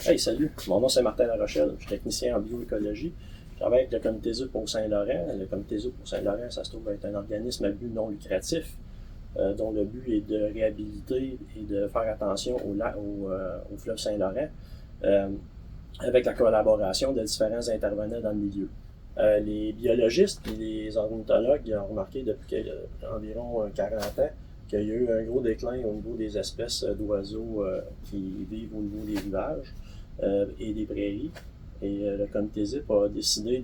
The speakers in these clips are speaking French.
Hey, salut, mon nom c'est Martin Larochelle, je suis technicien en bioécologie. Je travaille avec le comité ZUP au Saint-Laurent. Le comité ZUP au Saint-Laurent, ça se trouve être un organisme à but non lucratif, dont le but est de réhabiliter et de faire attention au fleuve Saint-Laurent, euh, avec la collaboration de différents intervenants dans le milieu. Les biologistes et les ornithologues ont remarqué depuis environ 40 ans qu'il y a eu un gros déclin au niveau des espèces d'oiseaux qui vivent au niveau des rivages et des prairies. Et le comité ZIP a décidé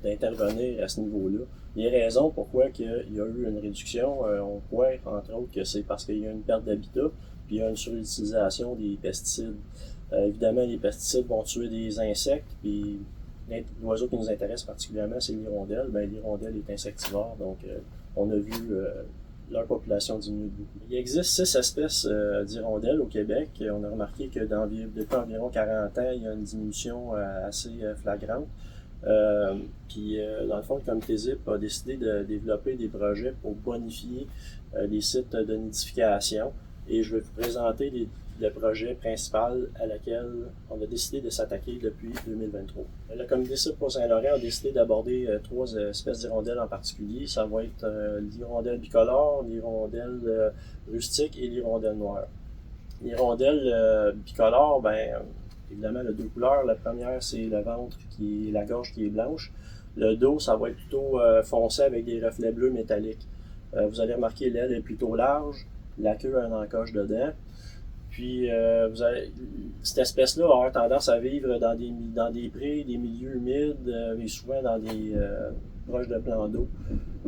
d'intervenir à ce niveau-là. Les raisons pourquoi il y a eu une réduction, on croit entre autres que c'est parce qu'il y a une perte d'habitat, puis il y a une surutilisation des pesticides. Évidemment, les pesticides vont tuer des insectes, puis l'oiseau qui nous intéresse particulièrement, c'est l'hirondelle. L'hirondelle est insectivore, donc on a vu leur population diminuer beaucoup. Il existe 6 espèces d'hirondelles au Québec. On a remarqué que depuis environ 40 ans, il y a une diminution assez flagrante. Puis, dans le fond, le comité ZIP a décidé de développer des projets pour bonifier les sites de nidification. Et je vais vous présenter le projet principal à laquelle on a décidé de s'attaquer depuis 2023. Le comité ZIP au Saint-Laurent a décidé d'aborder 3 espèces d'hirondelles en particulier. Ça va être l'hirondelle bicolore, l'hirondelle rustique et l'hirondelle noire. L'hirondelle bicolore, évidemment, elle a 2 couleurs. La première, c'est le ventre et la gorge qui est blanche. Le dos, ça va être plutôt foncé avec des reflets bleus métalliques. Vous allez remarquer, l'aile est plutôt large, la queue a un encoche dedans. Puis, cette espèce-là va avoir tendance à vivre dans des prés, des milieux humides, et souvent dans des proches de plans d'eau.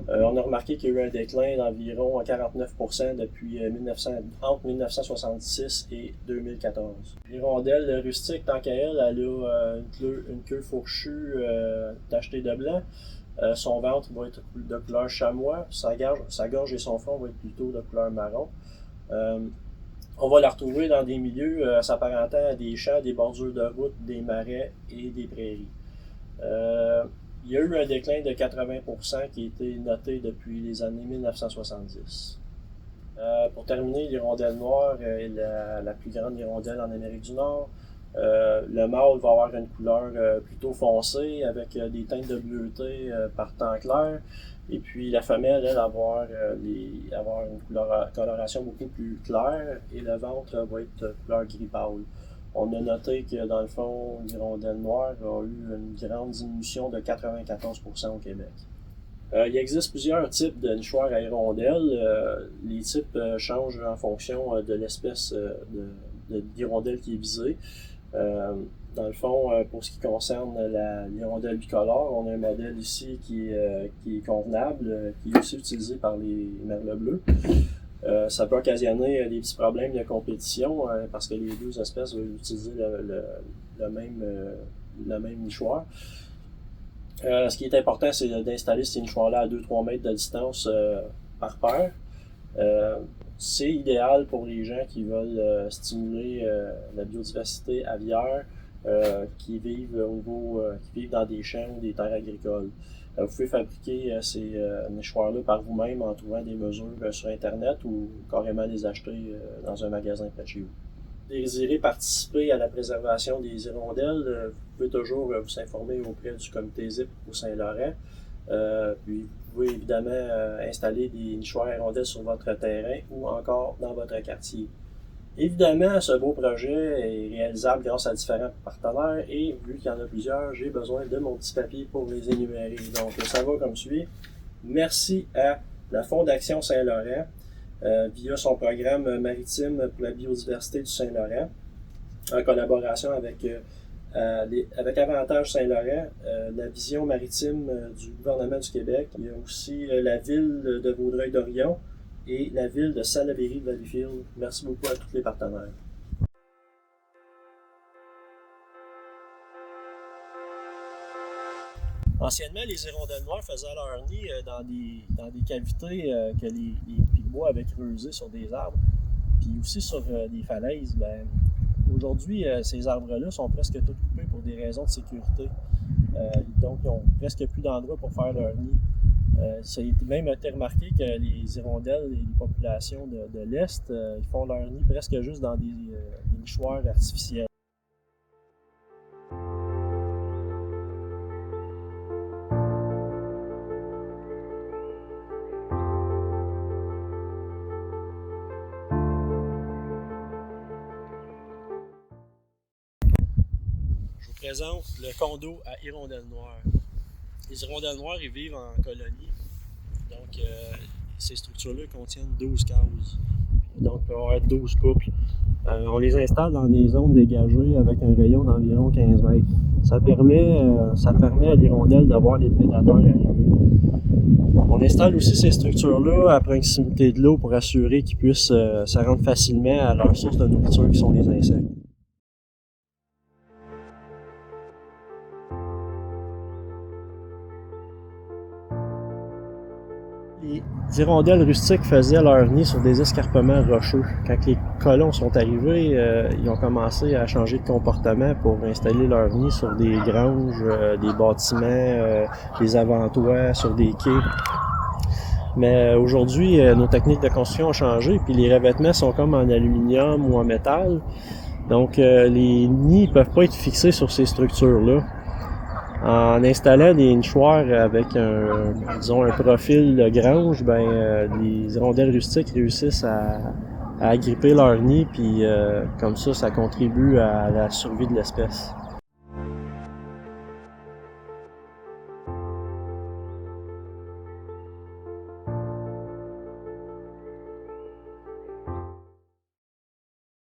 On a remarqué qu'il y a eu un déclin d'environ 49% depuis entre 1966 et 2014. L'hirondelle rustique, tant qu'à elle, a une queue fourchue tachetée de blanc. Son ventre va être de couleur chamois. Sa gorge et son front vont être plutôt de couleur marron. On va la retrouver dans des milieux s'apparentant à des champs, des bordures de route, des marais et des prairies. Il y a eu un déclin de 80% qui a été noté depuis les années 1970. Pour terminer, l'hirondelle noire est la plus grande hirondelle en Amérique du Nord. Le mâle va avoir une couleur plutôt foncée avec des teintes de bleuté par temps clair. Et puis la femelle, elle, va avoir une coloration beaucoup plus claire et le ventre va être couleur gris pâle. On a noté que dans le fond, l'hirondelle noire a eu une grande diminution de 94% au Québec. Il existe plusieurs types de nichoirs à hirondelles. Les types changent en fonction de l'espèce d'hirondelle qui est visée. Dans le fond, pour ce qui concerne l'hirondelle bicolore, on a un modèle ici qui est convenable, qui est aussi utilisé par les merles bleus. Ça peut occasionner des petits problèmes de compétition parce que les 2 espèces veulent utiliser le même nichoir. Ce qui est important, c'est d'installer ces nichoirs-là à 2-3 mètres de distance par paire. C'est idéal pour les gens qui veulent stimuler la biodiversité aviaire, qui vivent dans des champs ou des terres agricoles. Vous pouvez fabriquer ces nichoirs-là par vous-même en trouvant des mesures sur Internet ou carrément les acheter dans un magasin près de chez vous. Désirez participer à la préservation des hirondelles, vous pouvez toujours vous informer auprès du comité ZIP au Saint-Laurent. Puis vous pouvez évidemment installer des nichoirs hirondelles sur votre terrain ou encore dans votre quartier. Évidemment, ce beau projet est réalisable grâce à différents partenaires et vu qu'il y en a plusieurs, j'ai besoin de mon petit papier pour les énumérer. Donc, ça va comme suit. Merci à la Fondation Saint-Laurent via son programme maritime pour la biodiversité du Saint-Laurent, en collaboration avec Avantage Saint-Laurent, la vision maritime du gouvernement du Québec. Il y a aussi la ville de Vaudreuil-Dorion et la ville de Salaberry-Valleyfield. Merci beaucoup à tous les partenaires. Anciennement, les hirondelles noires faisaient leur nid dans des cavités que les pics-bois avaient creusées sur des arbres, puis aussi sur des falaises. Aujourd'hui, ces arbres-là sont presque tous coupés pour des raisons de sécurité. Donc, ils n'ont presque plus d'endroit pour faire leur nid. Ça a même été remarqué que les hirondelles et les populations de l'Est, ils font leur nid presque juste dans des nichoirs artificiels. Je vous présente le condo à hirondelles noires. Les hirondelles noires, ils vivent en colonie. Donc, ces structures-là contiennent 12 cases. Donc, il va y avoir 12 couples. On les installe dans des zones dégagées avec un rayon d'environ 15 mètres. Ça permet à l'hirondelle d'avoir les prédateurs arriver. On installe aussi ces structures-là à proximité de l'eau pour assurer qu'ils puissent se rendre facilement à leur source de nourriture qui sont les insectes. Les hirondelles rustiques faisaient leur nid sur des escarpements rocheux. Quand les colons sont arrivés, ils ont commencé à changer de comportement pour installer leur nid sur des granges, des bâtiments, des avant-toits, sur des quais. Mais aujourd'hui, nos techniques de construction ont changé, puis les revêtements sont comme en aluminium ou en métal. Donc les nids ne peuvent pas être fixés sur ces structures-là. En installant des nichoirs avec un profil de grange, les hirondelles rustiques réussissent à agripper leur nid, puis comme ça contribue à la survie de l'espèce.